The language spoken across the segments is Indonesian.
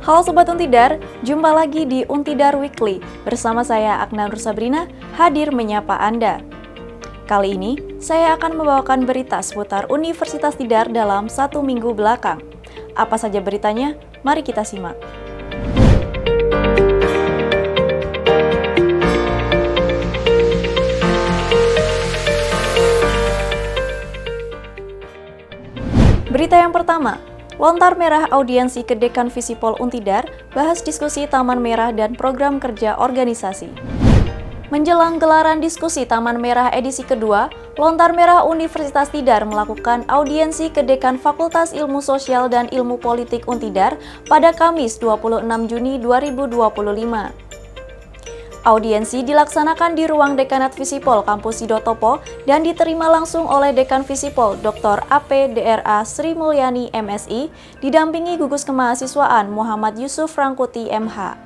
Halo Sobat Untidar, jumpa lagi di Untidar Weekly. Bersama saya Akna Nur Sabrina, hadir menyapa Anda. Kali ini, saya akan membawakan berita seputar Universitas Tidar dalam 1 minggu belakang. Apa saja beritanya? Mari kita simak. Berita yang pertama, Lontar Merah Audiensi ke Dekan Visipol Untidar bahas diskusi Taman Merah dan program kerja organisasi. Menjelang gelaran diskusi Taman Merah edisi kedua, Lontar Merah Universitas Tidar melakukan audiensi ke Dekan Fakultas Ilmu Sosial dan Ilmu Politik Untidar pada Kamis 26 Juni 2025. Audiensi dilaksanakan di ruang Dekanat Visipol Kampus Sidotopo dan diterima langsung oleh Dekan Visipol Dr. APDRA Sri Mulyani MSI, didampingi Gugus Kemahasiswaan Muhammad Yusuf Rangkuti MH.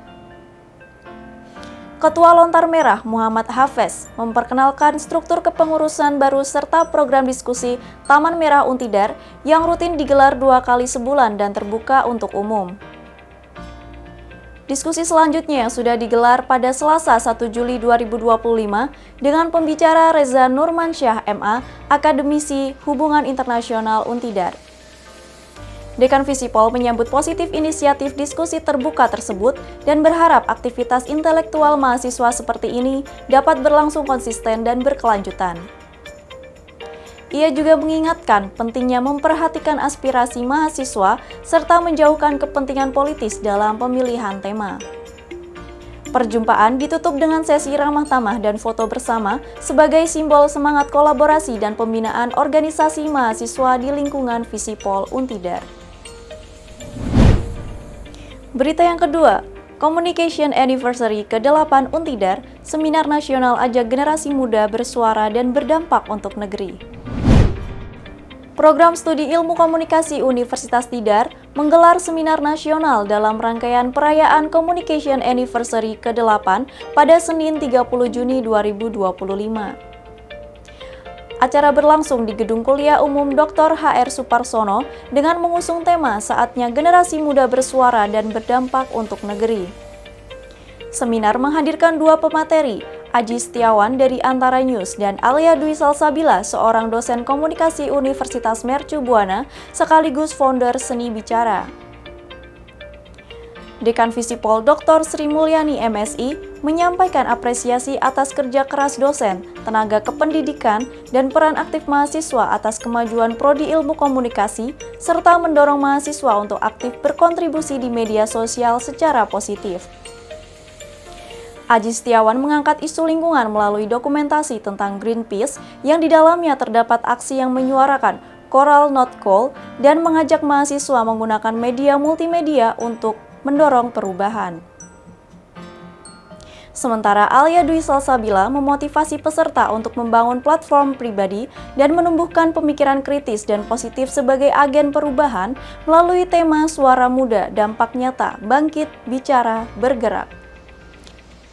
Ketua Lontar Merah Muhammad Hafez memperkenalkan struktur kepengurusan baru serta program diskusi Taman Merah Untidar yang rutin digelar 2 kali sebulan dan terbuka untuk umum. Diskusi selanjutnya yang sudah digelar pada Selasa 1 Juli 2025 dengan pembicara Reza Nurmansyah MA, Akademisi Hubungan Internasional Untidar. Dekan Visipol menyambut positif inisiatif diskusi terbuka tersebut dan berharap aktivitas intelektual mahasiswa seperti ini dapat berlangsung konsisten dan berkelanjutan. Ia juga mengingatkan pentingnya memperhatikan aspirasi mahasiswa serta menjauhkan kepentingan politis dalam pemilihan tema. Perjumpaan ditutup dengan sesi ramah tamah dan foto bersama sebagai simbol semangat kolaborasi dan pembinaan organisasi mahasiswa di lingkungan Visipol Untidar. Berita yang kedua, Communication Anniversary ke-8 Untidar, Seminar Nasional Ajak Generasi Muda Bersuara dan Berdampak untuk Negeri. Program Studi Ilmu Komunikasi Universitas Tidar menggelar seminar nasional dalam rangkaian perayaan Communication Anniversary ke-8 pada Senin 30 Juni 2025. Acara berlangsung di Gedung Kuliah Umum Dr. H.R. Suparsono dengan mengusung tema Saatnya Generasi Muda Bersuara dan Berdampak untuk Negeri. Seminar menghadirkan 2 pemateri, Aji Setiawan dari Antara News dan Alia Dwi Salsabila, seorang dosen komunikasi Universitas Mercu Buana sekaligus founder Seni Bicara. Dekan Visipol Dr. Sri Mulyani MSI menyampaikan apresiasi atas kerja keras dosen, tenaga kependidikan, dan peran aktif mahasiswa atas kemajuan prodi ilmu komunikasi, serta mendorong mahasiswa untuk aktif berkontribusi di media sosial secara positif. Aji Setiawan mengangkat isu lingkungan melalui dokumentasi tentang Greenpeace yang di dalamnya terdapat aksi yang menyuarakan Coral Not Coal dan mengajak mahasiswa menggunakan media multimedia untuk mendorong perubahan. Sementara Alia Dwi Salsabila memotivasi peserta untuk membangun platform pribadi dan menumbuhkan pemikiran kritis dan positif sebagai agen perubahan melalui tema Suara Muda, Dampak Nyata, Bangkit, Bicara, Bergerak.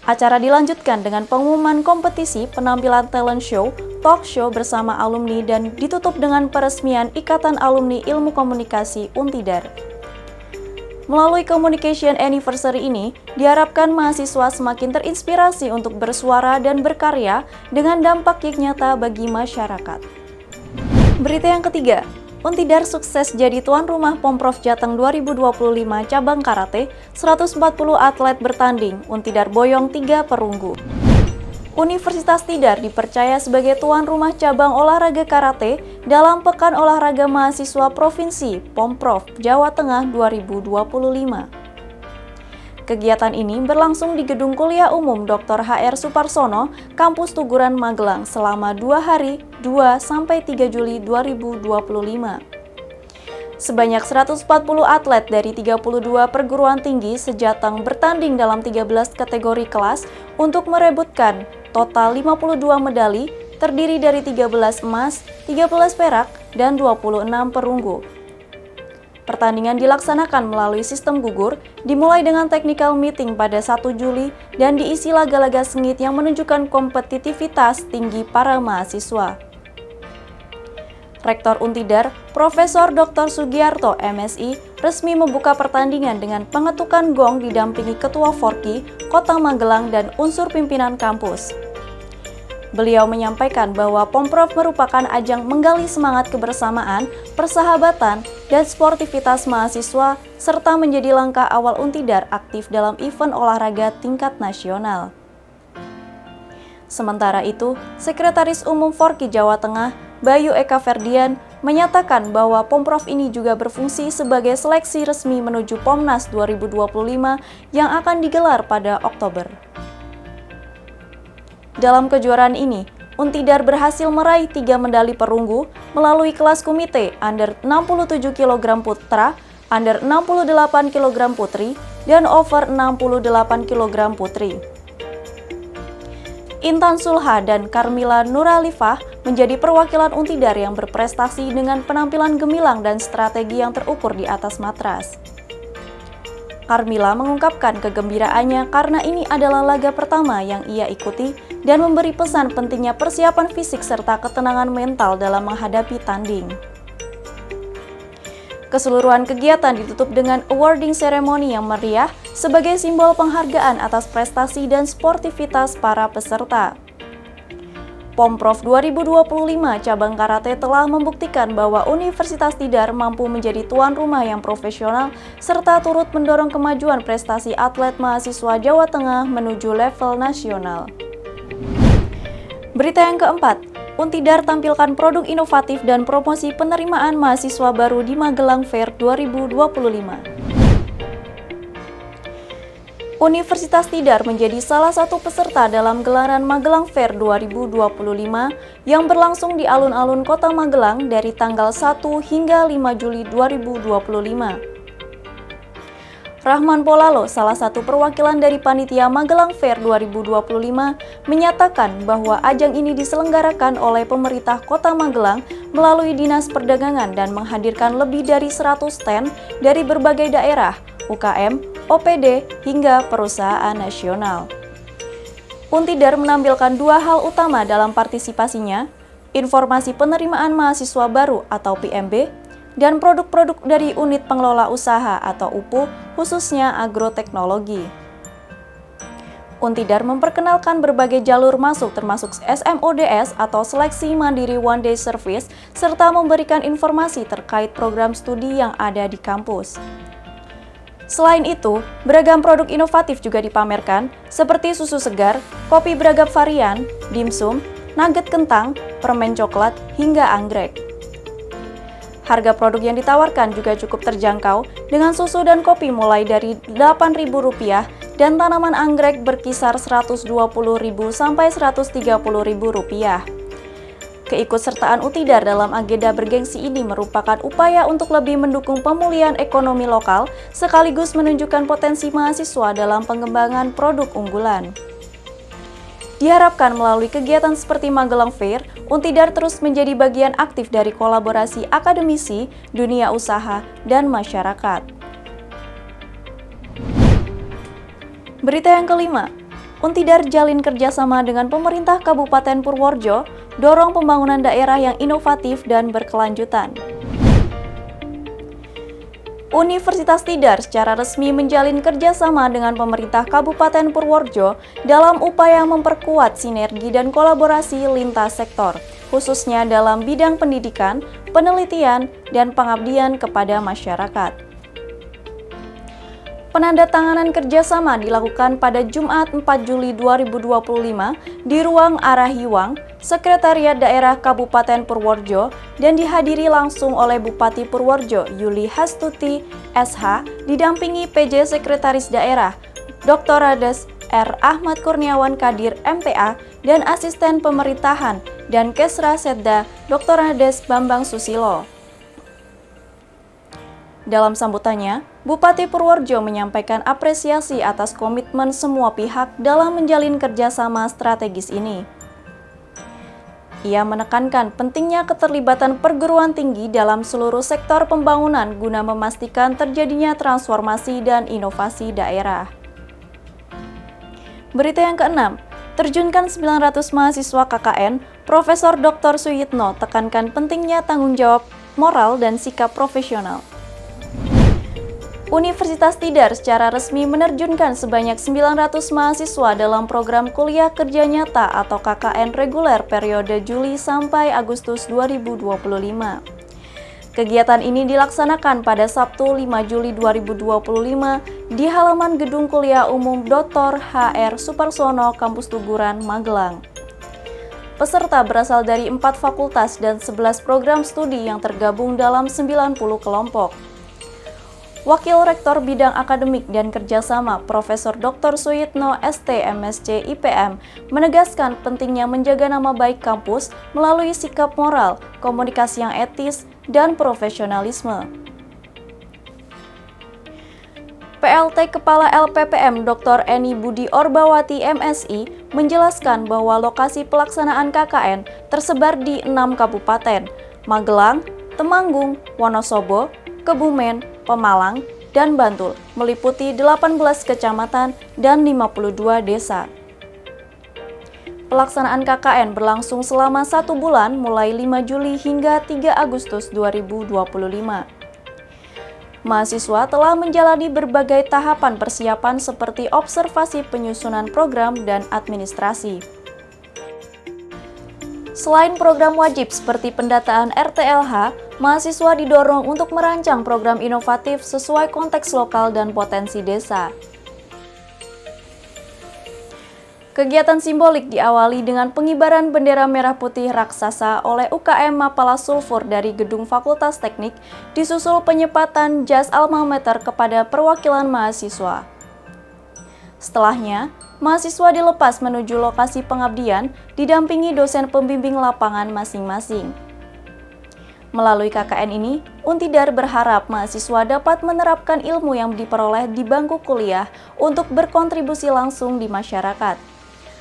Acara dilanjutkan dengan pengumuman kompetisi penampilan talent show, talk show bersama alumni dan ditutup dengan peresmian Ikatan Alumni Ilmu Komunikasi Untidar. Melalui Communication Anniversary ini, diharapkan mahasiswa semakin terinspirasi untuk bersuara dan berkarya dengan dampak yang nyata bagi masyarakat. Berita yang ketiga, Untidar sukses jadi tuan rumah Pomprov Jateng 2025 cabang karate, 140 atlet bertanding, Untidar boyong 3 perunggu. Universitas Tidar dipercaya sebagai tuan rumah cabang olahraga karate dalam Pekan Olahraga Mahasiswa Provinsi Pomprov Jawa Tengah 2025. Kegiatan ini berlangsung di Gedung Kuliah Umum Dr. H.R. Suparsono, Kampus Tuguran Magelang selama 2 hari, 2-3 Juli 2025. Sebanyak 140 atlet dari 32 perguruan tinggi se-Jateng bertanding dalam 13 kategori kelas untuk merebutkan total 52 medali, terdiri dari 13 emas, 13 perak, dan 26 perunggu. Pertandingan dilaksanakan melalui sistem gugur, dimulai dengan technical meeting pada 1 Juli dan diisi laga-laga sengit yang menunjukkan kompetitivitas tinggi para mahasiswa. Rektor Untidar, Profesor Dr. Sugiarto, MSI, resmi membuka pertandingan dengan pengetukan gong didampingi Ketua Forki, Kota Magelang dan unsur pimpinan kampus. Beliau menyampaikan bahwa Pomprov merupakan ajang menggali semangat kebersamaan, persahabatan, dan sportivitas mahasiswa, serta menjadi langkah awal Untidar aktif dalam event olahraga tingkat nasional. Sementara itu, Sekretaris Umum Forki Jawa Tengah, Bayu Eka Ferdian, menyatakan bahwa Pomprov ini juga berfungsi sebagai seleksi resmi menuju Pomnas 2025 yang akan digelar pada Oktober. Dalam kejuaraan ini, Untidar berhasil meraih 3 medali perunggu melalui kelas komite under 67 kg putra, under 68 kg putri, dan over 68 kg putri. Intan Sulha dan Carmila Nuralifah menjadi perwakilan Untidar yang berprestasi dengan penampilan gemilang dan strategi yang terukur di atas matras. Carmila mengungkapkan kegembiraannya karena ini adalah laga pertama yang ia ikuti dan memberi pesan pentingnya persiapan fisik serta ketenangan mental dalam menghadapi tanding. Keseluruhan kegiatan ditutup dengan awarding ceremony yang meriah sebagai simbol penghargaan atas prestasi dan sportivitas para peserta. Pomprov 2025 cabang karate telah membuktikan bahwa Universitas Tidar mampu menjadi tuan rumah yang profesional serta turut mendorong kemajuan prestasi atlet mahasiswa Jawa Tengah menuju level nasional. Berita yang keempat, Untidar tampilkan produk inovatif dan promosi penerimaan mahasiswa baru di Magelang Fair 2025. Universitas Tidar menjadi salah satu peserta dalam gelaran Magelang Fair 2025 yang berlangsung di alun-alun Kota Magelang dari tanggal 1 hingga 5 Juli 2025. Rahman Polalo, salah satu perwakilan dari panitia Magelang Fair 2025, menyatakan bahwa ajang ini diselenggarakan oleh pemerintah Kota Magelang melalui Dinas Perdagangan dan menghadirkan lebih dari 100 stand dari berbagai daerah, UKM, OPD, hingga perusahaan nasional. Untidar menampilkan 2 hal utama dalam partisipasinya, informasi penerimaan mahasiswa baru atau PMB, dan produk-produk dari unit pengelola usaha atau UPU, khususnya agroteknologi. Untidar memperkenalkan berbagai jalur masuk termasuk SMODS atau Seleksi Mandiri One Day Service, serta memberikan informasi terkait program studi yang ada di kampus. Selain itu, beragam produk inovatif juga dipamerkan, seperti susu segar, kopi beragam varian, dimsum, nugget kentang, permen coklat, hingga anggrek. Harga produk yang ditawarkan juga cukup terjangkau, dengan susu dan kopi mulai dari Rp8.000 dan tanaman anggrek berkisar Rp120.000 sampai Rp130.000. Keikutsertaan Untidar dalam agenda bergengsi ini merupakan upaya untuk lebih mendukung pemulihan ekonomi lokal sekaligus menunjukkan potensi mahasiswa dalam pengembangan produk unggulan. Diharapkan melalui kegiatan seperti Magelang Fair, Untidar terus menjadi bagian aktif dari kolaborasi akademisi, dunia usaha, dan masyarakat. Berita yang kelima, Untidar jalin kerjasama dengan pemerintah Kabupaten Purworejo, dorong pembangunan daerah yang inovatif dan berkelanjutan. Universitas Tidar secara resmi menjalin kerjasama dengan pemerintah Kabupaten Purworejo dalam upaya memperkuat sinergi dan kolaborasi lintas sektor, khususnya dalam bidang pendidikan, penelitian, dan pengabdian kepada masyarakat. Penandatanganan kerjasama dilakukan pada Jumat 4 Juli 2025 di Ruang Arahiwang, Sekretariat Daerah Kabupaten Purworejo, dan dihadiri langsung oleh Bupati Purworejo Yuli Hastuti SH, didampingi PJ Sekretaris Daerah Dr. Rades R. Ahmad Kurniawan Kadir MTA, dan Asisten Pemerintahan dan Kesra Setda Dr. Rades Bambang Susilo. Dalam sambutannya, Bupati Purworejo menyampaikan apresiasi atas komitmen semua pihak dalam menjalin kerjasama strategis ini. Ia menekankan pentingnya keterlibatan perguruan tinggi dalam seluruh sektor pembangunan guna memastikan terjadinya transformasi dan inovasi daerah. Berita yang keenam, terjunkan 900 mahasiswa KKN, Profesor Dr. Suyitno tekankan pentingnya tanggung jawab moral dan sikap profesional. Universitas Tidar secara resmi menerjunkan sebanyak 900 mahasiswa dalam program kuliah kerja nyata atau KKN reguler periode Juli sampai Agustus 2025. Kegiatan ini dilaksanakan pada Sabtu 5 Juli 2025 di halaman Gedung Kuliah Umum Dr. H.R. Suparsono, Kampus Tuguran, Magelang. Peserta berasal dari 4 fakultas dan 11 program studi yang tergabung dalam 90 kelompok. Wakil Rektor Bidang Akademik dan Kerjasama Profesor Dr. Suyitno ST MSc IPM menegaskan pentingnya menjaga nama baik kampus melalui sikap moral, komunikasi yang etis, dan profesionalisme. PLT Kepala LPPM Dr. Eni Budi Orbawati MSI menjelaskan bahwa lokasi pelaksanaan KKN tersebar di 6 kabupaten, Magelang, Temanggung, Wonosobo, Kebumen, Pemalang, dan Bantul, meliputi 18 kecamatan dan 52 desa. Pelaksanaan KKN berlangsung selama 1 bulan mulai 5 Juli hingga 3 Agustus 2025. Mahasiswa telah menjalani berbagai tahapan persiapan seperti observasi penyusunan program dan administrasi. Selain program wajib seperti pendataan RTLH, mahasiswa didorong untuk merancang program inovatif sesuai konteks lokal dan potensi desa. Kegiatan simbolik diawali dengan pengibaran bendera merah putih raksasa oleh UKM Mapala Sulfur dari Gedung Fakultas Teknik, disusul penyempatan jas alma mater kepada perwakilan mahasiswa. Setelahnya, mahasiswa dilepas menuju lokasi pengabdian, didampingi dosen pembimbing lapangan masing-masing. Melalui KKN ini, Untidar berharap mahasiswa dapat menerapkan ilmu yang diperoleh di bangku kuliah untuk berkontribusi langsung di masyarakat.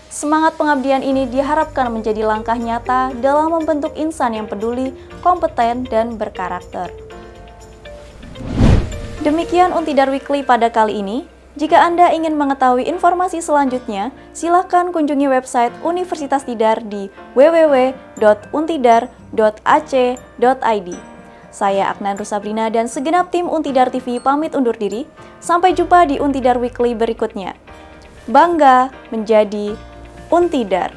Semangat pengabdian ini diharapkan menjadi langkah nyata dalam membentuk insan yang peduli, kompeten, dan berkarakter. Demikian Untidar Weekly pada kali ini. Jika Anda ingin mengetahui informasi selanjutnya, silakan kunjungi website Universitas Tidar di www.untidar.ac.id. Saya Aknan Rusabrina dan segenap tim Untidar TV pamit undur diri. Sampai jumpa di Untidar Weekly berikutnya. Bangga menjadi Untidar.